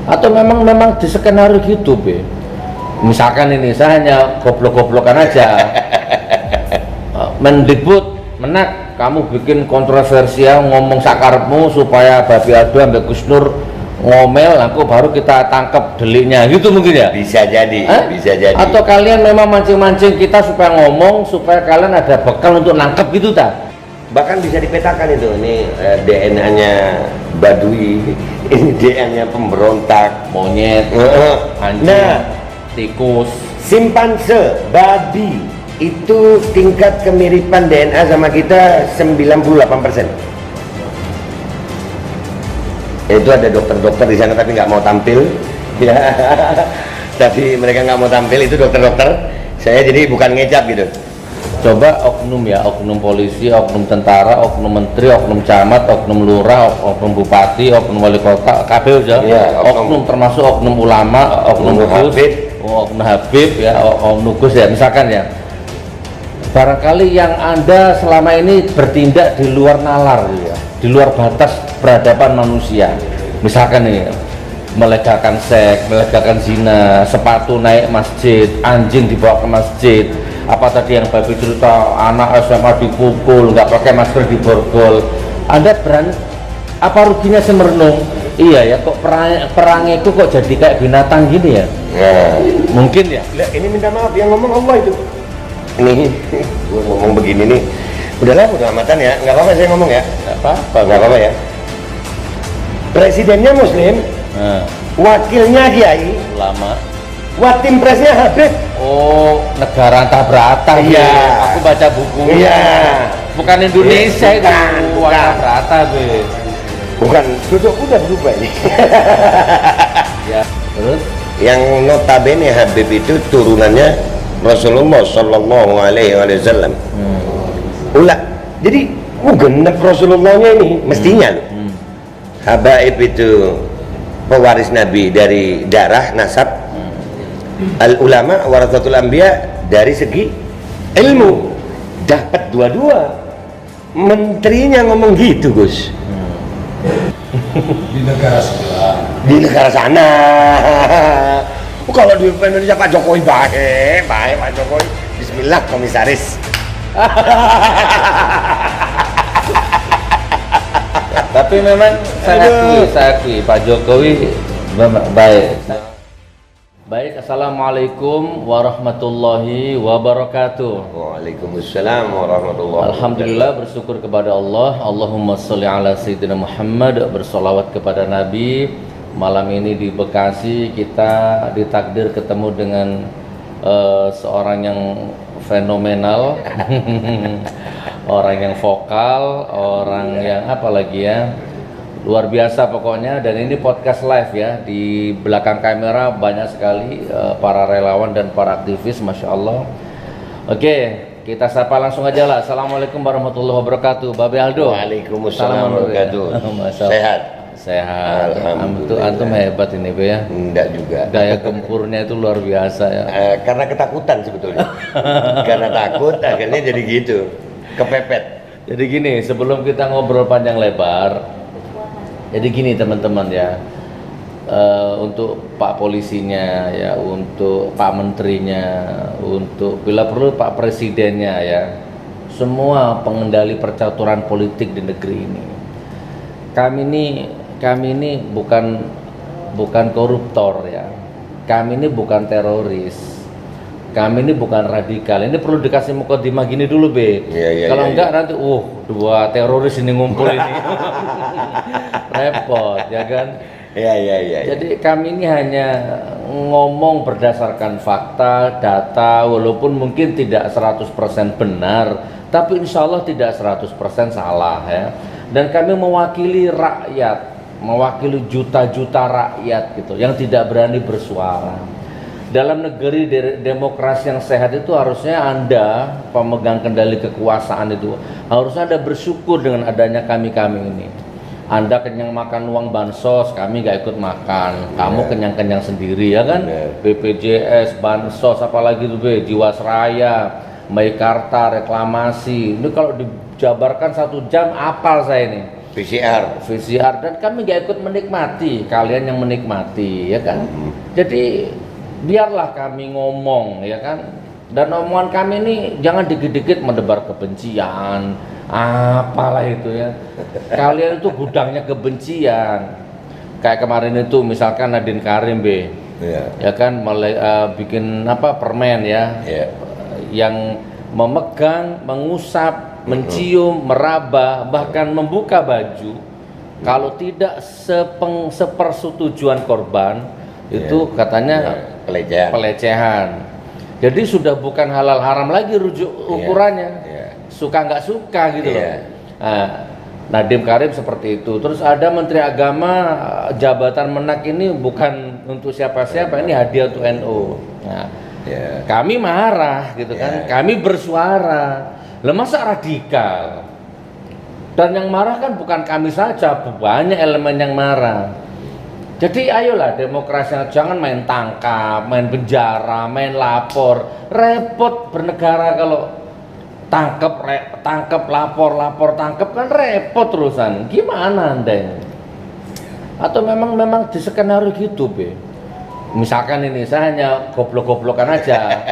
Atau memang di skenario gitu, Be? Misalkan ini saya hanya goblok-goblokan aja. Mendikbud menak kamu bikin kontroversial ngomong sakarepmu supaya Babi Ado ambek Gus Nur ngomel, aku baru kita tangkap deliknya gitu mungkin ya. Bisa jadi, bisa jadi. Atau kalian memang mancing-mancing kita supaya ngomong supaya kalian ada bekal untuk nangkep gitu tak? Bahkan bisa dipetakan itu, ini DNA-nya Badui, ini DNA-nya pemberontak, monyet, anjing, tikus, simpanse, babi, itu tingkat kemiripan DNA sama kita 98%. Itu ada dokter-dokter di sana tapi nggak mau tampil, ya. Tapi mereka nggak mau tampil, itu dokter-dokter. Saya jadi bukan ngecap gitu. Coba oknum ya, oknum polisi, oknum tentara, oknum menteri, oknum camat, oknum lurah, oknum bupati, oknum wali kota, KPU ya, oknum termasuk oknum ulama, oknum habib, oknum habib ya, oknum gus ya, misalkan ya. Barangkali yang Anda selama ini bertindak di luar nalar ya, di luar batas peradaban manusia. Misalkan nih, melegakan seks, melegakan zina, sepatu naik masjid, anjing dibawa ke masjid. Apa tadi yang Babi cerita anak SMA dipukul, nggak pakai masker diborgol. Anda berani, apa ruginya sih merenung? Iya ya, kok perang itu kok jadi kayak binatang gini ya? Mungkin ya. Ini minta maaf yang ngomong Allah itu. Ini gue ngomong begini nih. Udahlah, udah amatan ya. Nggak apa-apa saya ngomong ya. Nggak apa-apa ya. Presidennya Muslim, wakilnya Kiai, ulama. Watim presnya Habib. Oh, negara entah berata. Iya. Aku baca buku. Iya. Bukan Indonesia itu. Bukan. Berata, Be. Bukan. Sudah udah berubah ini. Ya. Terus? Yang notabene Habib itu turunannya Rasulullah Sallallahu Alaihi Wasallam. Jadi genep Rasulullahnya ini mestinya. Habaib itu pewaris Nabi dari darah nasab. Al ulama warathatul anbiya dari segi ilmu, dapat dua-dua. Menterinya ngomong gitu, Gus. Di negara sebelah. Di negara sana. Kalau di Indonesia Pak Jokowi baik Pak Jokowi. Bismillah komisaris. Tapi memang saya akui Pak Jokowi baik. Baik, assalamualaikum warahmatullahi wabarakatuh. Waalaikumsalam warahmatullahi wabarakatuh. Alhamdulillah, bersyukur kepada Allah. Allahumma sholli ala sayyidina Muhammad, bersolawat kepada Nabi. Malam ini di Bekasi kita ditakdir ketemu dengan seorang yang fenomenal, orang yang vokal, orang yang apa lagi ya, luar biasa pokoknya. Dan ini podcast live ya, di belakang kamera banyak sekali para relawan dan para aktivis, Masya Allah. Oke, kita sapa langsung aja lah. Assalamualaikum warahmatullahi wabarakatuh, Babe Aldo. Waalaikumsalam warahmatullahi wabarakatuh. Sehat. Antum hebat ini, Be ya. Enggak juga. Gaya gempurnya itu luar biasa ya. Karena ketakutan sebetulnya. Karena takut akhirnya jadi gitu. Kepepet. Jadi gini, sebelum kita ngobrol panjang lebar, jadi gini teman-teman ya, untuk Pak Polisinya ya, untuk Pak Menterinya, untuk bila perlu Pak Presidennya ya, semua pengendali percaturan politik di negeri ini. Kami ini bukan koruptor ya, kami ini bukan teroris, kami ini bukan radikal. Ini perlu dikasih mukadimah gini dulu, Be. Kalau enggak nanti dua teroris ini ngumpul ini repot ya kan. Jadi kami ini hanya ngomong berdasarkan fakta, data, walaupun mungkin tidak 100% benar, tapi insya Allah tidak 100% salah ya. Dan kami mewakili rakyat, mewakili juta-juta rakyat gitu, yang tidak berani bersuara. Dalam negeri demokrasi yang sehat itu harusnya Anda, pemegang kendali kekuasaan itu, harusnya Anda bersyukur dengan adanya kami-kami ini. Anda kenyang makan uang bansos, kami gak ikut makan. Kamu kenyang-kenyang sendiri ya kan? BPJS, bansos, apalagi itu Be, Jiwasraya, Meikarta, reklamasi. Ini kalau dijabarkan 1 jam apal saya ini. PCR. Dan kami nggak ikut menikmati, kalian yang menikmati, ya kan? Jadi biarlah kami ngomong, ya kan? Dan omongan kami ini jangan dikit-dikit mendebar kebencian, apalah itu ya. Kalian itu gudangnya kebencian. Kayak kemarin itu misalkan Nadine Karim ya kan bikin apa permen ya, yang memegang, mengusap, mencium, meraba, bahkan membuka baju, kalau tidak sepersetujuan korban, itu katanya pelecehan. Jadi sudah bukan halal haram lagi rujuk ukurannya, suka nggak suka gitu loh. Nah, Nadiem Karim seperti itu. Terus ada Menteri Agama, jabatan menak ini bukan untuk siapa-siapa, ini hadiah untuk NU. Nah, kami marah gitu kan, kami bersuara. Lah masa radikal? Dan yang marah kan bukan kami saja, banyak elemen yang marah. Jadi ayolah demokrasi, jangan main tangkap, main penjara, main lapor. Repot bernegara kalau tangkap, lapor, tangkap kan repot terusan. Gimana Anda? Atau memang di skenario gitu, Be? Misalkan ini saya hanya goblok-goblokan aja.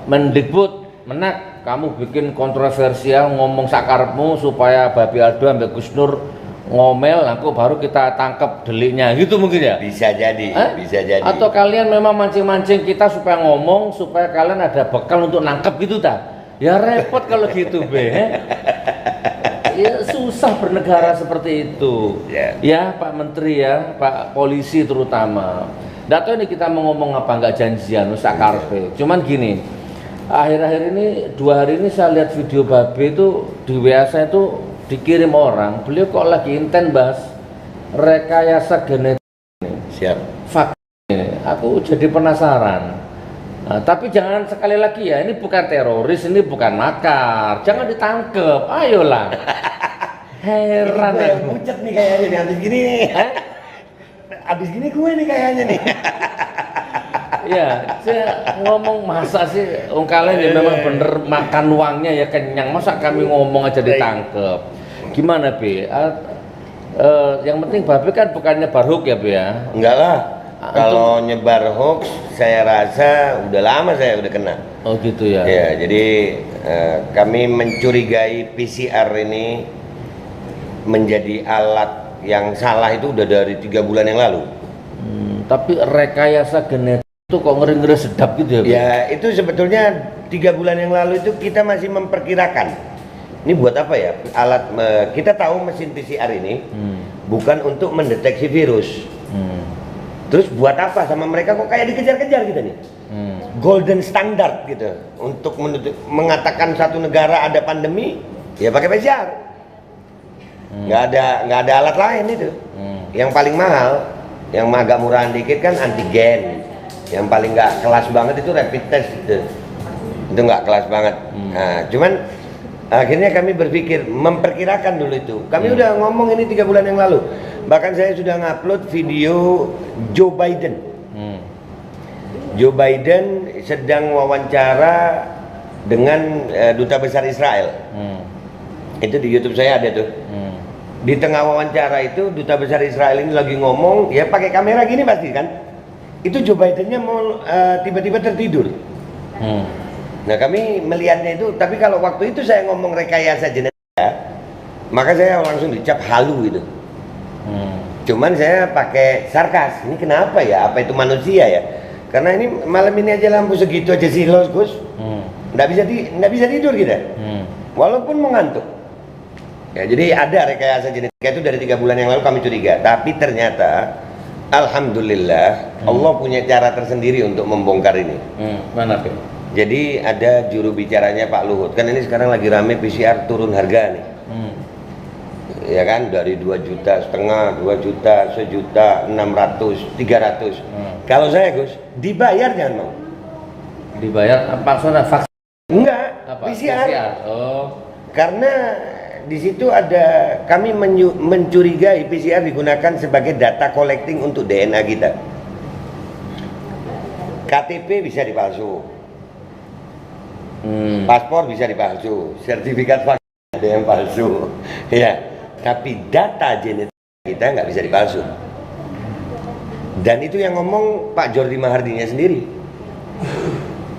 Mendikbud, menak, kamu bikin kontroversial ngomong sakarepmu supaya Babi Aldo sampai Gus Nur ngomel, aku baru kita tangkap deliknya, gitu mungkin ya? Bisa jadi, bisa jadi. Atau kalian memang mancing-mancing kita supaya ngomong, supaya kalian ada bekal untuk nangkep gitu tak? Ya repot kalau gitu, Be. Ya susah bernegara seperti itu. Ya Pak Menteri ya, Pak Polisi terutama. Nggak tahu ini kita mau ngomong apa, nggak janjian, usah karpe. Cuman gini, akhir-akhir ini 2 hari ini saya lihat video Babe itu di WA saya itu dikirim orang, beliau kok lagi inten bahas rekayasa genetik ini. Fak ini, aku jadi penasaran. Nah, tapi jangan sekali lagi ya, ini bukan teroris, ini bukan makar, jangan ditangkep, ayolah. Heran aku. Yang pucet nih kayaknya nih, habis gini nih. Habis gini gue nih kayaknya nih. Ya, saya ngomong masa sih, kalian ya memang bener makan uangnya ya kenyang, masa kami ngomong aja ditangkep. Gimana Be? Yang penting Babe kan bukan nyebar hoax ya Be ya? Enggak lah, kalau nyebar hoax saya rasa udah lama saya udah kena. Oh gitu ya? Ya, jadi kami mencurigai PCR ini menjadi alat yang salah itu udah dari 3 bulan yang lalu. Tapi rekayasa genetik itu kok ngeri-ngeri sedap gitu ya? Ya itu sebetulnya 3 bulan yang lalu itu kita masih memperkirakan ini buat apa ya, alat kita tahu mesin PCR ini bukan untuk mendeteksi virus. Terus buat apa sama mereka kok kayak dikejar-kejar gitu nih? Golden standard gitu untuk mengatakan satu negara ada pandemi ya pakai PCR. Nggak ada alat lain itu. Yang paling mahal, yang agak murahan dikit kan antigen. Yang paling nggak kelas banget itu rapid test itu nggak kelas banget. Nah, cuman akhirnya kami berpikir memperkirakan dulu itu. Kami udah ngomong ini 3 bulan yang lalu. Bahkan saya sudah ngupload video Joe Biden. Joe Biden sedang wawancara dengan duta besar Israel. Itu di YouTube saya ada tuh. Di tengah wawancara itu duta besar Israel ini lagi ngomong, ya pakai kamera gini pasti kan. Itu Joe Bidennya mau tiba-tiba tertidur. Nah kami melihatnya itu, tapi kalau waktu itu saya ngomong rekayasa genetika, maka saya langsung dicap halu gitu. Cuman saya pakai sarkas, ini kenapa ya, apa itu manusia ya? Karena ini malam ini aja lampu segitu aja silos Gus, nggak bisa tidur kita, walaupun mau ngantuk. Ya jadi ada rekayasa genetika itu dari 3 bulan yang lalu kami curiga, tapi ternyata alhamdulillah Allah punya cara tersendiri untuk membongkar ini. Mana Be? Jadi ada juru bicaranya Pak Luhut, kan ini sekarang lagi rame PCR turun harga nih. Ya kan dari 2,5 juta, 2 juta, 1 juta, 600, 300. Kalau saya Gus, dibayar jangan mau. Dibayar apa soalnya vaksin? Enggak, Apa? PCR. Oh. Karena di situ ada kami mencurigai PCR digunakan sebagai data collecting untuk DNA kita. KTP bisa dipalsu. Paspor bisa dipalsu, sertifikat vaksin ada yang palsu. Ya. Tapi data genetik kita nggak bisa dipalsu. Dan itu yang ngomong Pak Jordi Mahardinya sendiri.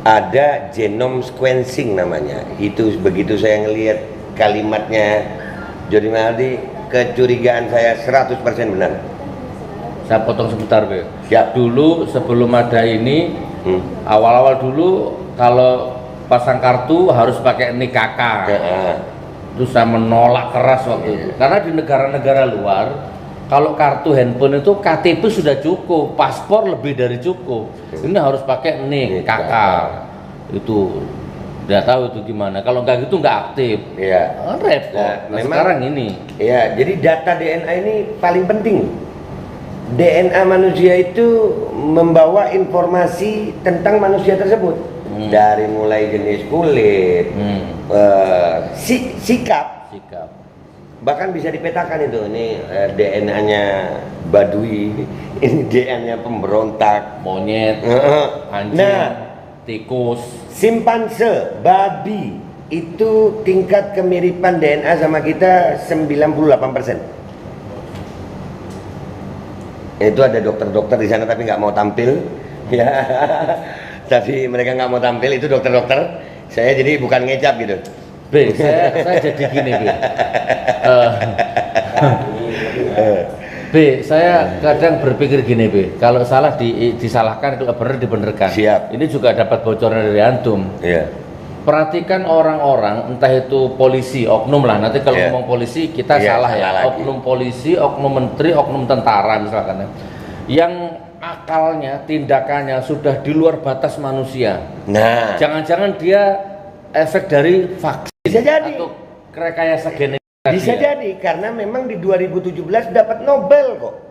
Ada genome sequencing namanya. Itu begitu saya ngelihat kalimatnya Jordi Mahardi, kecurigaan saya 100% benar. Saya potong sebentar, Be. Siap. Dulu sebelum ada ini, awal-awal dulu kalau pasang kartu harus pakai nik KK. Terus saya menolak keras waktu itu. Karena di negara-negara luar, kalau kartu handphone itu KTP sudah cukup, paspor lebih dari cukup. Ini harus pakai nik KK. Itu udah tahu itu gimana. Kalau nggak gitu nggak aktif. Iya. Repot. Nah, sekarang ini. Iya, jadi data DNA ini paling penting. DNA manusia itu membawa informasi tentang manusia tersebut. Dari mulai jenis kulit, sikap, bahkan bisa dipetakan itu. Ini DNA-nya Badui, ini DNA-nya pemberontak, monyet, anjing, tikus, simpanse, babi, itu tingkat kemiripan DNA sama kita 98%. Itu ada dokter-dokter di sana tapi nggak mau tampil, ya. Tapi mereka nggak mau tampil, itu dokter-dokter. Saya jadi bukan ngecap gitu. B, saya jadi gini, B. B, saya kadang berpikir gini, B. Kalau salah disalahkan, itu benar dibenarkan. Siap. Ini juga dapat bocoran dari antum. Iya. Perhatikan orang-orang, entah itu polisi, oknum lah. Nanti kalau ngomong polisi kita salah ya. Oknum polisi, oknum menteri, oknum tentara misalkan. Yang akalnya, tindakannya sudah di luar batas manusia. Nah, jangan-jangan dia efek dari vaksin. Bisa jadi. Atau rekayasa genetik. Bisa jadi karena memang di 2017 dapat Nobel kok.